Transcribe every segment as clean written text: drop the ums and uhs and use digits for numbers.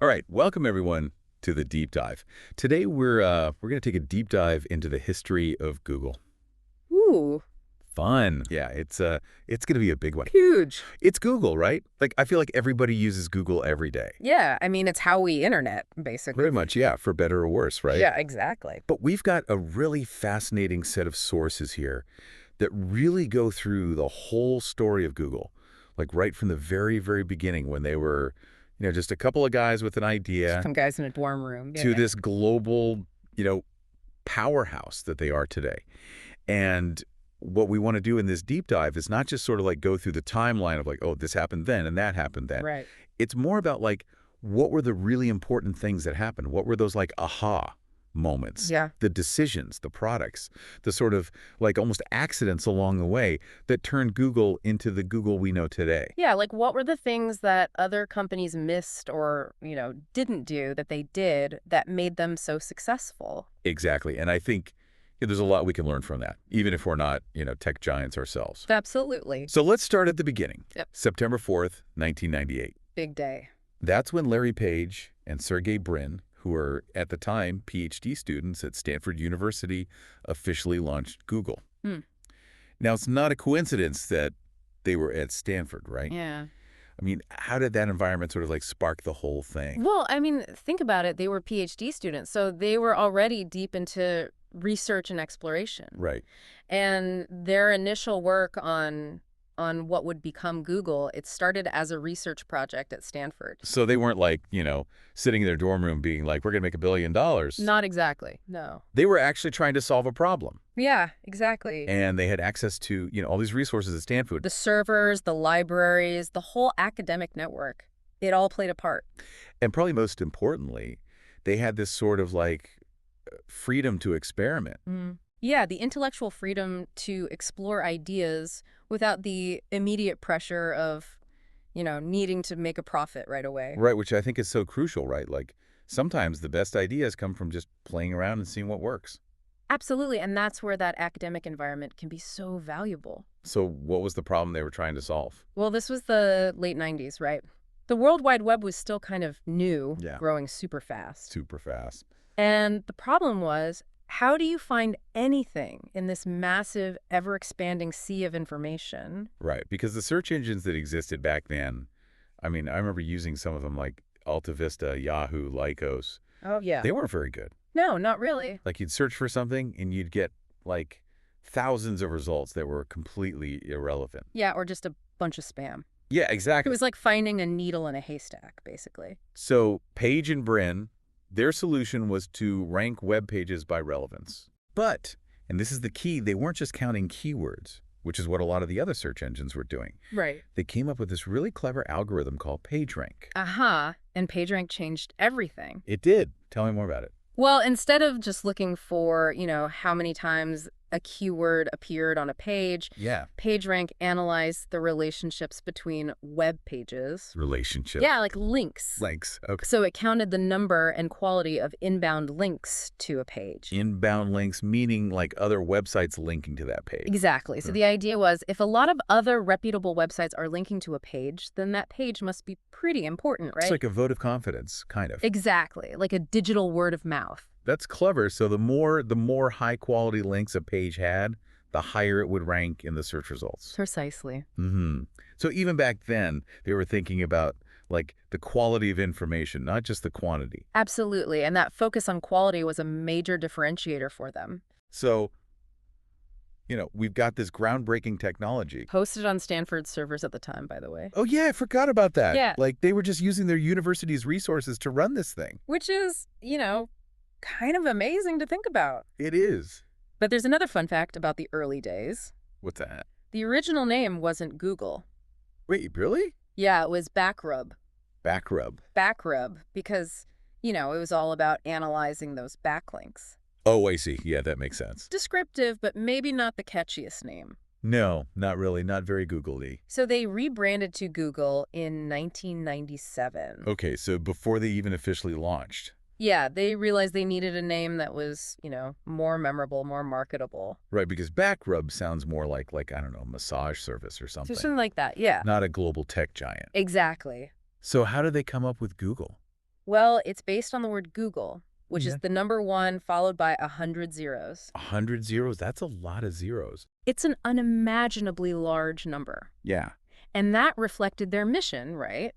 All right, welcome everyone to the deep dive. Today we're going to take a deep dive into the history of Google. Ooh, Fun. Yeah, it's going to be a big one. huge. It's Google, right? Like I feel like everybody uses Google every day. Yeah, I mean, it's how we internet, basically. Pretty much, yeah, for better or worse, right? Yeah, exactly. But we've got a really fascinating set of sources here that really go through the whole story of Google. Like right from the very, very beginning when they were, just a couple of guys with an idea Some guys in a dorm room. to Yeah. this global, you know, powerhouse that they are today. And what we want to do in this deep dive is not just sort of like go through the timeline of like, oh, this happened then and that happened then. Right. It's more about like, what were the really important things that happened? What were those like aha moments? Yeah. The decisions, the products, the sort of like almost accidents along the way that turned Google into the Google we know today. Yeah, like what were the things that other companies missed or, didn't do that they did that made them so successful? Exactly. And I think there's a lot we can learn from that, even if we're not, tech giants ourselves. Absolutely. So let's start at the beginning. Yep. September 4th, 1998. Big day. That's when Larry Page and Sergey Brin, who were at the time PhD students at Stanford University, officially launched Google. Hmm. Now, it's not a coincidence that they were at Stanford, right? Yeah. I mean, how did that environment sort of like spark the whole thing? Well, I mean, think about it. They were PhD students, so they were already deep into research and exploration. Right. And their initial work on what would become Google, it started as a research project at Stanford. So they weren't like, sitting in their dorm room being like, we're going to make $1 billion. Not exactly. No. They were actually trying to solve a problem. Yeah, exactly. And they had access to, all these resources at Stanford. The servers, the libraries, the whole academic network, it all played a part. And probably most importantly, they had this sort of like freedom to experiment. Yeah, the intellectual freedom to explore ideas without the immediate pressure of, needing to make a profit right away. Right, which I think is so crucial, right? Like sometimes the best ideas come from just playing around and seeing what works. Absolutely, and that's where that academic environment can be so valuable. So what was the problem they were trying to solve? Well, this was the late 90s, right? The World Wide Web was still kind of new, Yeah. growing super fast. Super fast. And the problem was, how do you find anything in this massive, ever-expanding sea of information? Right, because the search engines that existed back then, I mean, I remember using some of them like Alta Vista, Yahoo, Lycos. Oh, yeah. They weren't very good. No, not really. Like you'd search for something and you'd get like thousands of results that were completely irrelevant. Yeah, or just a bunch of spam. Yeah, It exactly. was like finding a needle in a haystack, basically. So Page and Brin, their solution was to rank web pages by relevance. But, and this is the key, they weren't just counting keywords, which is what a lot of the other search engines were doing. Right. They came up with this really clever algorithm called PageRank. Aha, and PageRank changed everything. It did. Tell me more about it. Well, instead of just looking for, how many times a keyword appeared on a page, Yeah. PageRank analyzed the relationships between web pages. Relationship. Yeah, like links. Links. Okay. So it counted the number and quality of inbound links to a page. Inbound links, meaning like other websites linking to that page. Exactly. So the idea was if a lot of other reputable websites are linking to a page, then that page must be pretty important, right? It's like a vote of confidence, kind of. Exactly. Like a digital word of mouth. That's clever. So the more high quality links a page had, the higher it would rank in the search results. Precisely. So even back then, they were thinking about like the quality of information, not just the quantity. Absolutely. And that focus on quality was a major differentiator for them. So, we've got this groundbreaking technology. Hosted on Stanford servers at the time, by the way. Oh yeah, I forgot about that. Yeah. Like they were just using their university's resources to run this thing. Which is, kind of amazing to think about. It is. But there's another fun fact about the early days. What's that? The original name wasn't Google. Wait, really? Yeah, it was Backrub. Backrub. Backrub, because, it was all about analyzing those backlinks. Oh, I see. Yeah, that makes sense. Descriptive, but maybe not the catchiest name. No, not really. Not very Google-y. So they rebranded to Google in 1997. Okay, so before they even officially launched. Yeah, they realized they needed a name that was, more memorable, more marketable. Right, because Backrub sounds more like I don't know, a massage service or So something. something like that, yeah. Not a global tech giant. Exactly. So how did they come up with Google? Well, it's based on the word Google, Oh, which is yeah. the number one followed by 100 zeros. 100 zeros? That's a lot of zeros. It's an unimaginably large number. Yeah. And that reflected their mission, right?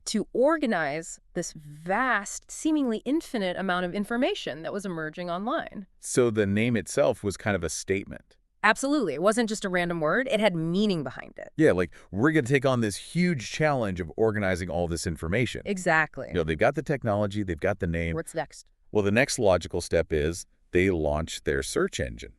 To organize this vast, seemingly infinite amount of information that was emerging online. So the name itself was kind of a statement. Absolutely. It wasn't just a random word. It had meaning behind it. Yeah, like, we're going to take on this huge challenge of organizing all this information. Exactly. They've got the technology, they've got the name. What's next? Well, the next logical step is they launch their search engine.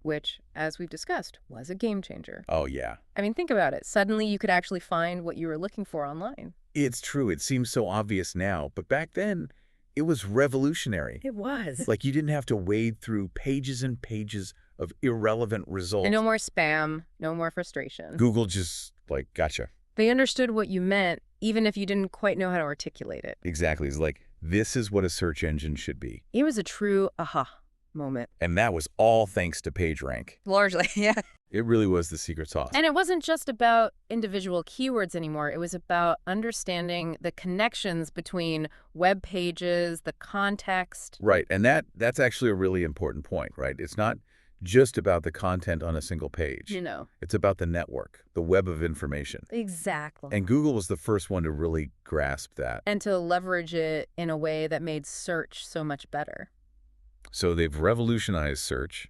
Which, as we've discussed, was a game changer. Oh, yeah. I mean, think about it. Suddenly you could actually find what you were looking for online. It's true. It seems so obvious now, but back then, it was revolutionary. It was. Like, you didn't have to wade through pages and pages of irrelevant results. And no more spam, no more frustration. Google just, like, gotcha. They understood what you meant, even if you didn't quite know how to articulate it. Exactly. It's like, this is what a search engine should be. It was a true aha moment. And that was all thanks to PageRank. Largely, yeah. It really was the secret sauce. And it wasn't just about individual keywords anymore. It was about understanding the connections between web pages, the context. Right. And that's actually a really important point, right? It's not just about the content on a single page. You know. It's about the network, the web of information. Exactly. And Google was the first one to really grasp that. And to leverage it in a way that made search so much better. So they've revolutionized search.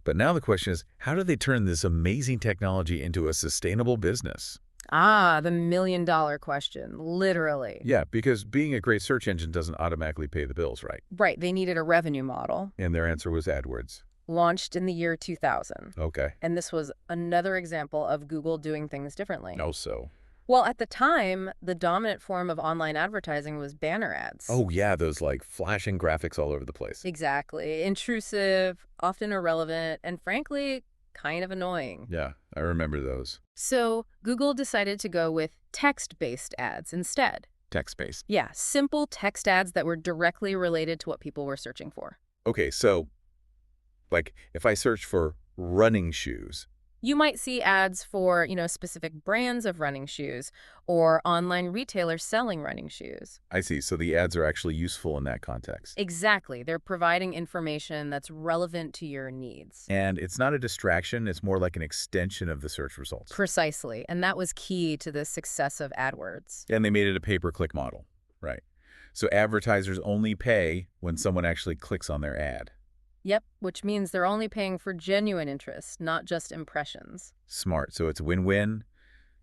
But now the question is, how do they turn this amazing technology into a sustainable business? Ah, the million-dollar question, literally. Yeah, because being a great search engine doesn't automatically pay the bills, right? Right, they needed a revenue model. And their answer was AdWords. Launched in the year 2000. Okay. And this was another example of Google doing things differently. Oh, so. Well, at the time, the dominant form of online advertising was banner ads. Oh, yeah, those like flashing graphics all over the place. Exactly. Intrusive, often irrelevant, and frankly, kind of annoying. Yeah, I remember those. So Google decided to go with text-based ads instead. Text-based. Yeah, simple text ads that were directly related to what people were searching for. Okay, so like if I search for running shoes. You might see ads for, specific brands of running shoes or online retailers selling running shoes. I see. So the ads are actually useful in that context. Exactly. They're providing information that's relevant to your needs. And it's not a distraction. It's more like an extension of the search results. Precisely. And that was key to the success of AdWords. And they made it a pay-per-click model. Right. So advertisers only pay when someone actually clicks on their ad. Yep, which means they're only paying for genuine interest, not just impressions. Smart. So it's win-win.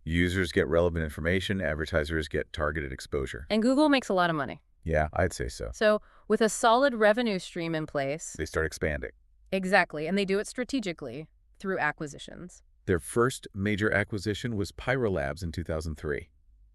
Users get relevant information. Advertisers get targeted exposure. And Google makes a lot of money. Yeah, I'd say so. So with a solid revenue stream in place. They start expanding. Exactly. And they do it strategically through acquisitions. Their first major acquisition was Pyro Labs in 2003.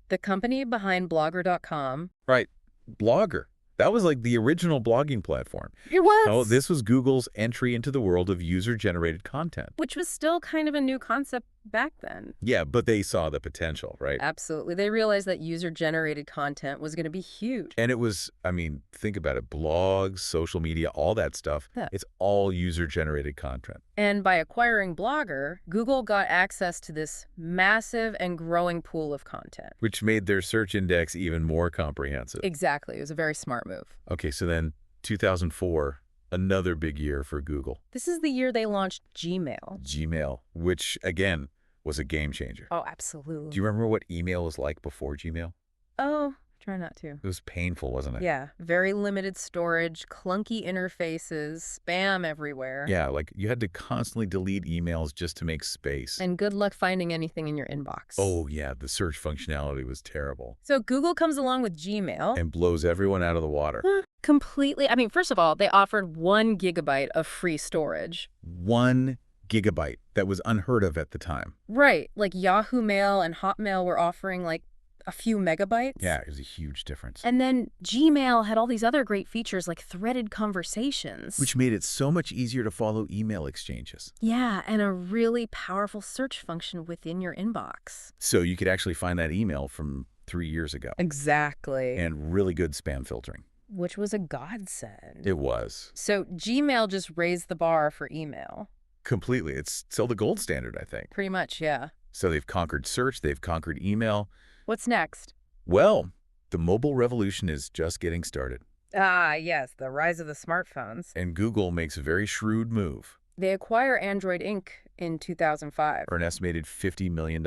The company behind Blogger.com. Right. Blogger. That was like the original blogging platform. It was. Oh, this was Google's entry into the world of user-generated content. Which was still kind of a new concept back then. Yeah, but they saw the potential, right? Absolutely. They realized that user-generated content was going to be huge. And it was, I mean, think about it, blogs, social media, all that stuff. Yeah. It's all user-generated content. And by acquiring Blogger, Google got access to this massive and growing pool of content. Which made their search index even more comprehensive. Exactly. It was a very smart move. Okay, so then 2004, another big year for Google. This is the year they launched Gmail. Gmail, which, again, was a game changer. Oh, absolutely. Do you remember what email was like before Gmail? Oh, try not to. It was painful, wasn't it? Yeah, very limited storage, clunky interfaces, spam everywhere. Yeah, like you had to constantly delete emails just to make space. And good luck finding anything in your inbox. Oh, yeah, the search functionality was terrible. So Google comes along with Gmail. And blows everyone out of the water. Completely. I mean, first of all, they offered 1 gigabyte of free storage. 1 gigabyte. That was unheard of at the time. Right. Like Yahoo Mail and Hotmail were offering like a few megabytes. Yeah, it was a huge difference. And then Gmail had all these other great features like threaded conversations. Which made it so much easier to follow email exchanges. Yeah, and a really powerful search function within your inbox. So you could actually find that email from 3 years ago. Exactly. And really good spam filtering. Which was a godsend. It was. So Gmail just raised the bar for email. Completely. It's still the gold standard, I think. Pretty much, yeah. So they've conquered search, they've conquered email. What's next? Well, The mobile revolution is just getting started, Ah, yes, the rise of the smartphones. and Google makes a very shrewd move, They acquire Android Inc. in 2005, for an estimated $50 million.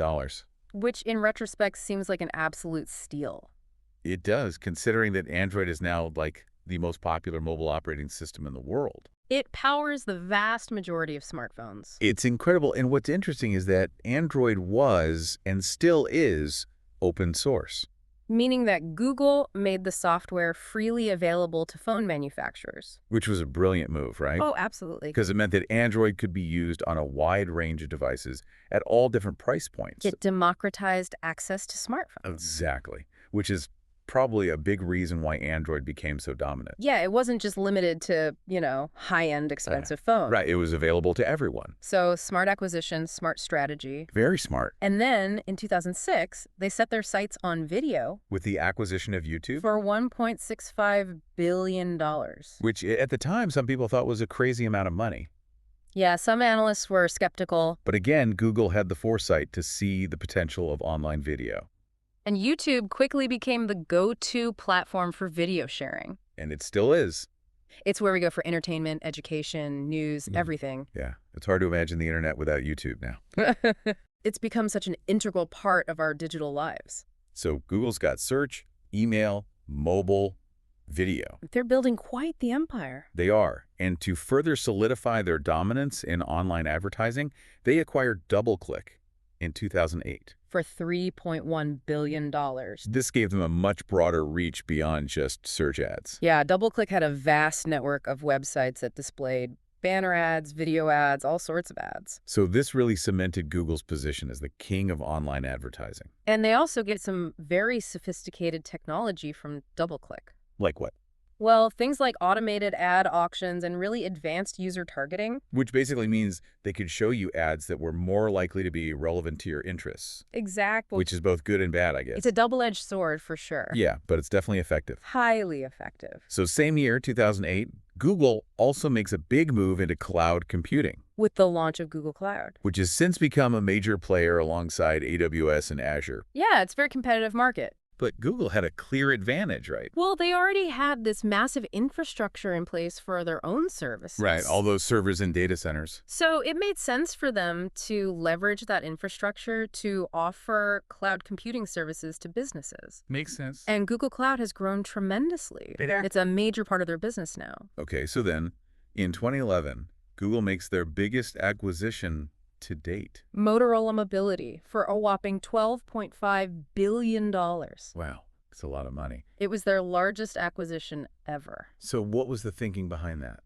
which in retrospect seems like an absolute steal. It does, considering that Android is now like the most popular mobile operating system in the world. It powers the vast majority of smartphones. It's incredible, and what's interesting is that Android was, and still is, open source. Meaning that Google made the software freely available to phone manufacturers. Which was a brilliant move, right? Oh, absolutely. Because it meant that Android could be used on a wide range of devices at all different price points. It democratized access to smartphones. Exactly. Which is probably a big reason why Android became so dominant. Yeah, it wasn't just limited to, high-end expensive phones. Right, it was available to everyone. So smart acquisition, smart strategy. Very smart. And then in 2006, they set their sights on video With the acquisition of YouTube, for $1.65 billion. which at the time some people thought was a crazy amount of money. Yeah, some analysts were skeptical. But again, Google had the foresight to see the potential of online video. And YouTube quickly became the go-to platform for video sharing. And it still is. It's where we go for entertainment, education, news, everything. Yeah, it's hard to imagine the internet without YouTube now. It's become such an integral part of our digital lives. So Google's got search, email, mobile, video. They're building quite the empire. They are. And to further solidify their dominance in online advertising, they acquired DoubleClick in 2008. For $3.1 billion. This gave them a much broader reach beyond just search ads. Yeah, DoubleClick had a vast network of websites that displayed banner ads, video ads, all sorts of ads. So this really cemented Google's position as the king of online advertising. And they also get some very sophisticated technology from DoubleClick. Like what? Well, things like automated ad auctions and really advanced user targeting. Which basically means they could show you ads that were more likely to be relevant to your interests. Exactly. Which is both good and bad, I guess. It's a double-edged sword for sure. Yeah, but it's definitely effective. Highly effective. So same year, 2008, Google also makes a big move into cloud computing, With the launch of Google Cloud. which has since become a major player alongside AWS and Azure. Yeah, it's a very competitive market. But Google had a clear advantage, right? Well, they already had this massive infrastructure in place for their own services. Right, all those servers and data centers. So it made sense for them to leverage that infrastructure to offer cloud computing services to businesses. Makes sense. And Google Cloud has grown tremendously. It has. It's a major part of their business now. Okay, so then, in 2011, Google makes their biggest acquisition to date. Motorola Mobility for a whopping $12.5 billion. Wow, it's a lot of money. It was their largest acquisition ever. So what was the thinking behind that?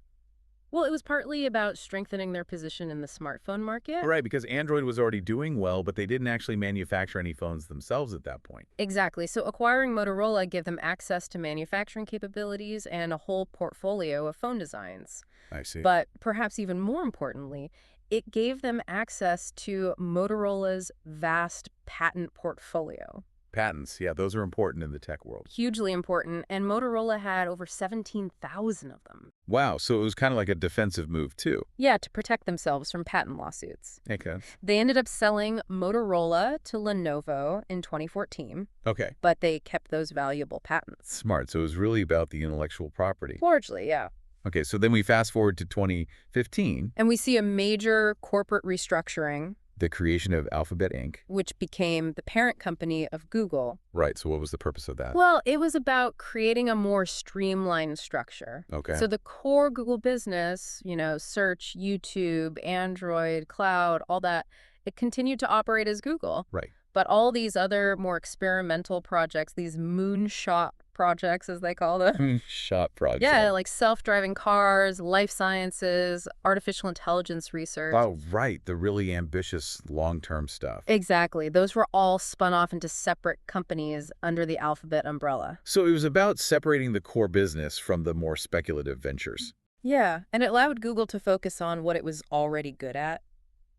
Well, it was partly about strengthening their position in the smartphone market. Right, because Android was already doing well, but they didn't actually manufacture any phones themselves at that point. Exactly. So acquiring Motorola gave them access to manufacturing capabilities and a whole portfolio of phone designs. I see. But perhaps even more importantly, it gave them access to Motorola's vast patent portfolio. Patents, yeah, those are important in the tech world. Hugely important, and Motorola had over 17,000 of them. Wow, so it was kind of like a defensive move, too. Yeah, to protect themselves from patent lawsuits. Okay. They ended up selling Motorola to Lenovo in 2014, Okay. but they kept those valuable patents. Smart. So it was really about the intellectual property. Largely, yeah. Okay, so then we fast forward to 2015, And we see a major corporate restructuring, the creation of Alphabet Inc. which became the parent company of Google. Right, so what was the purpose of that? Well, it was about creating a more streamlined structure. Okay. So the core Google business, search, YouTube, Android, cloud, all that, it continued to operate as Google. Right. But all these other more experimental projects, these moonshot projects, as they call them. Shop project. Yeah, like self-driving cars, life sciences, artificial intelligence research. Oh, right. The really ambitious long-term stuff. Exactly. Those were all spun off into separate companies under the Alphabet umbrella. So it was about separating the core business from the more speculative ventures, Yeah, and it allowed Google to focus on what it was already good at.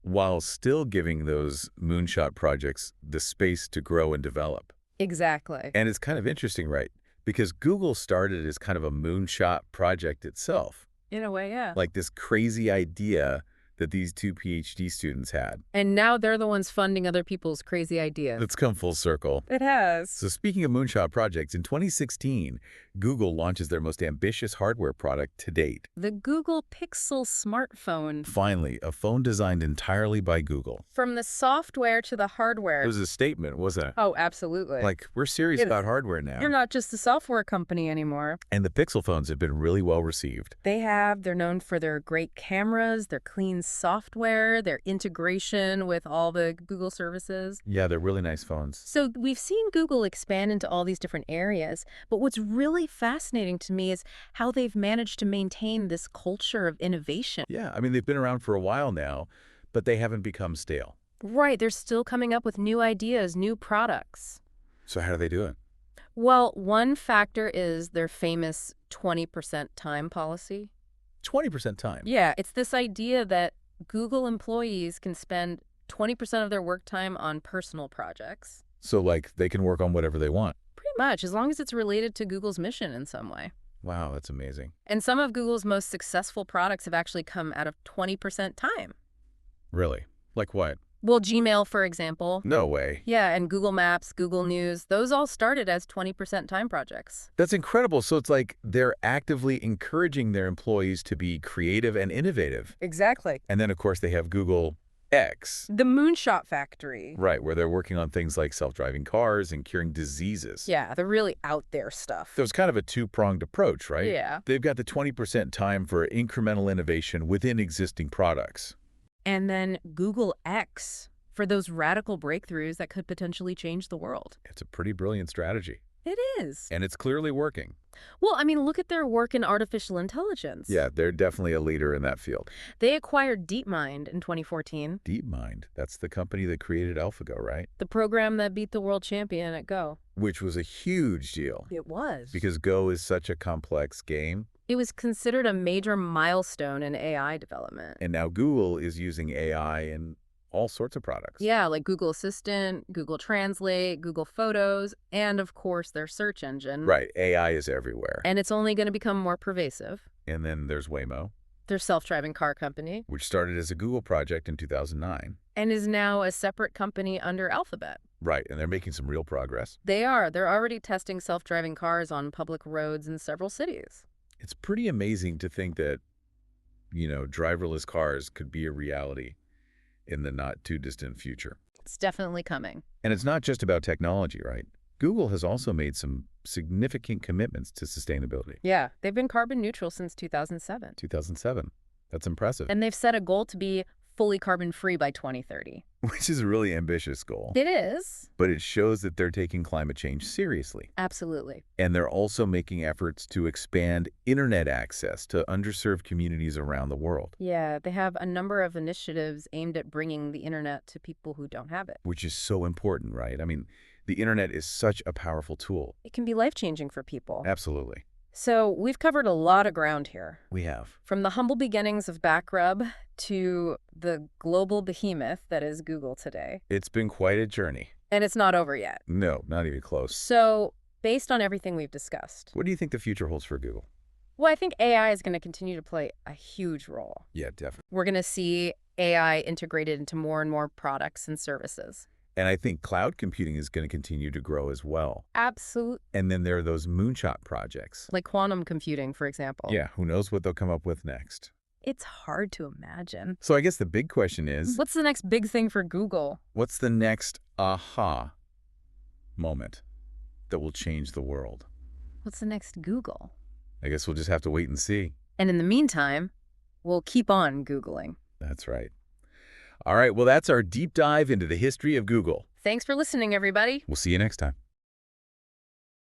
while still giving those moonshot projects the space to grow and develop. Exactly. And it's kind of interesting, right? Because Google started as kind of a moonshot project itself. In a way, yeah. Like this crazy idea that these two PhD students had. And now they're the ones funding other people's crazy ideas. It's come full circle. It has. So speaking of moonshot projects, in 2016, Google launches their most ambitious hardware product to date. The Google Pixel smartphone. Finally, a phone designed entirely by Google. From the software to the hardware. It was a statement, wasn't it? Oh, absolutely. Like, we're serious about hardware now. You're not just a software company anymore. And the Pixel phones have been really well received. They're known for their great cameras, their clean software, their integration with all the Google services. Yeah, they're really nice phones. So we've seen Google expand into all these different areas, but what's really fascinating to me is how they've managed to maintain this culture of innovation. Yeah, I mean, they've been around for a while now, but they haven't become stale. Right, they're still coming up with new ideas, new products. So how do they do it? Well, one factor is their famous 20% time policy. 20% time. Yeah, it's this idea that Google employees can spend 20% of their work time on personal projects. So, like, they can work on whatever they want. Pretty much, as long as it's related to Google's mission in some way. Wow, that's amazing. And some of Google's most successful products have actually come out of 20% time. Really? Like what? Well, Gmail, for example. No way. Yeah, and Google Maps, Google News, those all started as 20% time projects. That's incredible. So it's like they're actively encouraging their employees to be creative and innovative. Exactly. And then, of course, they have Google X. The moonshot factory. Right, where they're working on things like self-driving cars and curing diseases. Yeah, the really out there stuff. So it's kind of a two-pronged approach, right? Yeah. They've got the 20% time for incremental innovation within existing products. And then Google X for those radical breakthroughs that could potentially change the world. It's a pretty brilliant strategy. It is. And it's clearly working. Well, I mean, look at their work in artificial intelligence. Yeah, they're definitely a leader in that field. They acquired DeepMind in 2014. DeepMind, that's the company that created AlphaGo, right? The program that beat the world champion at Go. Which was a huge deal. It was. Because Go is such a complex game. It was considered a major milestone in AI development. And now Google is using AI in all sorts of products. Yeah, like Google Assistant, Google Translate, Google Photos, and of course their search engine. Right, AI is everywhere. And it's only going to become more pervasive. And then there's Waymo, Their self-driving car company. which started as a Google project in 2009. And is now a separate company under Alphabet. Right, and they're making some real progress. They are. They're already testing self-driving cars on public roads in several cities. It's pretty amazing to think that, driverless cars could be a reality in the not-too-distant future. It's definitely coming. And it's not just about technology, right? Google has also made some significant commitments to sustainability. Yeah, they've been carbon neutral since 2007. 2007. That's impressive. And they've set a goal to be fully carbon-free by 2030. Which is a really ambitious goal. It is. But it shows that they're taking climate change seriously. Absolutely. And they're also making efforts to expand internet access to underserved communities around the world. Yeah, they have a number of initiatives aimed at bringing the internet to people who don't have it. Which is so important, right? I mean, the internet is such a powerful tool. It can be life-changing for people. Absolutely. So we've covered a lot of ground here. We have. From the humble beginnings of Backrub to the global behemoth that is Google today. It's been quite a journey. And it's not over yet. No, not even close. So based on everything we've discussed, What do you think the future holds for Google? well, I think AI is going to continue to play a huge role. Yeah, definitely. We're going to see AI integrated into more and more products and services. And I think cloud computing is going to continue to grow as well. Absolutely. And then there are those moonshot projects. Like quantum computing, for example. Yeah, who knows what they'll come up with next. It's hard to imagine. So I guess the big question is, What's the next big thing for Google? what's the next aha moment that will change the world? What's the next Google? I guess we'll just have to wait and see. And in the meantime, we'll keep on Googling. That's right. All right, well, that's our deep dive into the history of Google. Thanks for listening, everybody. We'll see you next time.